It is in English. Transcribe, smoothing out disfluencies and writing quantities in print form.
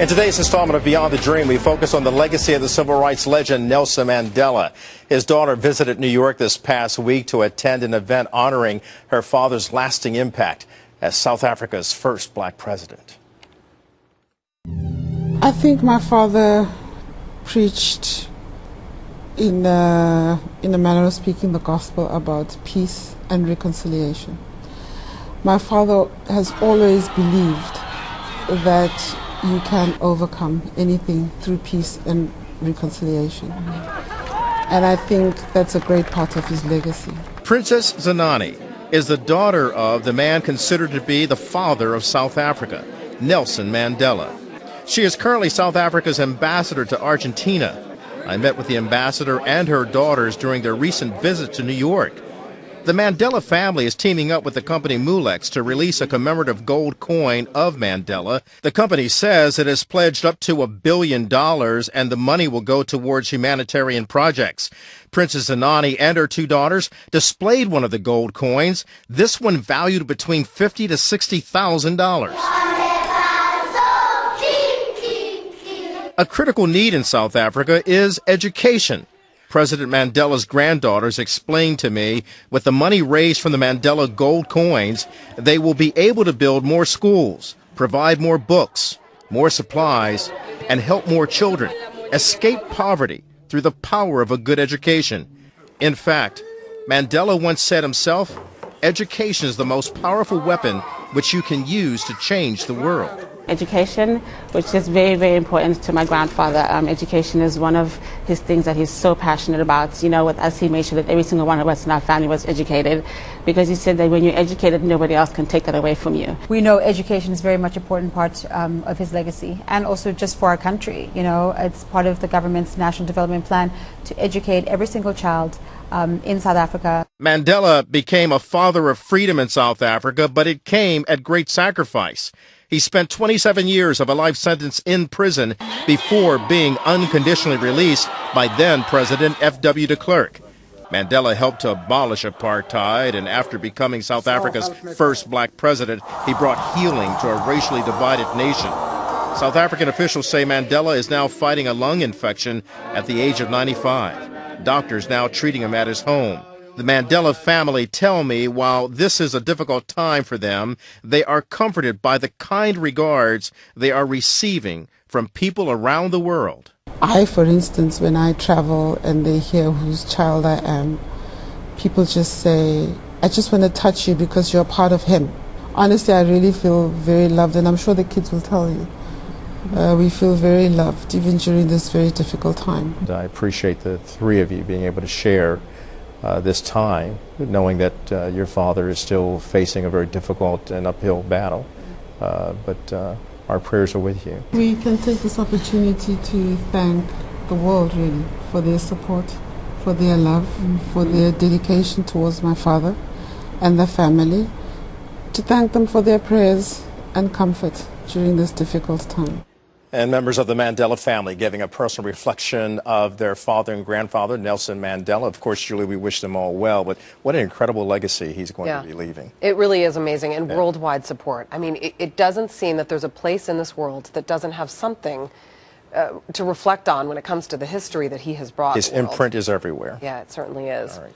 In today's installment of Beyond the Dream, we focus on the legacy of the civil rights legend Nelson Mandela. His daughter visited New York this past week to attend an event honoring her father's lasting impact as South Africa's first black president. I think my father preached in a manner of speaking the gospel about peace and reconciliation. My father has always believed that you can overcome anything through peace and reconciliation. And I think that's a great part of his legacy. Princess Zenani is the daughter of the man considered to be the father of South Africa, Nelson Mandela. She is currently South Africa's ambassador to Argentina. I met with the ambassador and her daughters during their recent visit to New York. The Mandela family is teaming up with the company Mulex to release a commemorative gold coin of Mandela. The company says it has pledged up to $1 billion, and the money will go towards humanitarian projects. Princess Zenani and her two daughters displayed one of the gold coins, this one valued between $50,000 to $60,000. A critical need in South Africa is education. President Mandela's granddaughters explained to me, with the money raised from the Mandela gold coins, they will be able to build more schools, provide more books, more supplies, and help more children escape poverty through the power of a good education. In fact, Mandela once said himself, education is the most powerful weapon which you can use to change the world. Education, which is very, very important to my grandfather. Education is one of his things that he's so passionate about. You know, with us, he made sure that every single one of us in our family was educated, because he said that when you're educated, nobody else can take that away from you. We know education is very much an important part of his legacy, and also just for our country. You know, it's part of the government's National Development Plan to educate every single child in South Africa. Mandela became a father of freedom in South Africa, but it came at great sacrifice. He spent 27 years of a life sentence in prison before being unconditionally released by then-President F.W. de Klerk. Mandela helped to abolish apartheid, and after becoming South Africa's first black president, he brought healing to a racially divided nation. South African officials say Mandela is now fighting a lung infection at the age of 95. Doctors now treating him at his home. The Mandela family tell me while this is a difficult time for them, they are comforted by the kind regards they are receiving from people around the world. I, for instance, when I travel and they hear whose child I am, people just say, I just want to touch you because you're part of him. Honestly, I really feel very loved, and I'm sure the kids will tell you. We feel very loved, even during this very difficult time. I appreciate the three of you being able to share this time, knowing that your father is still facing a very difficult and uphill battle, but our prayers are with you. We can take this opportunity to thank the world, really, for their support, for their love, for their dedication towards my father and the family, to thank them for their prayers and comfort during this difficult time. And members of the Mandela family giving a personal reflection of their father and grandfather, Nelson Mandela. Of course, Julie, we wish them all well, but what an incredible legacy he's going to be leaving. It really is amazing, and worldwide support. I mean, it doesn't seem that there's a place in this world that doesn't have something to reflect on when it comes to the history that he has brought. His imprint is everywhere. Yeah, it certainly is. All right.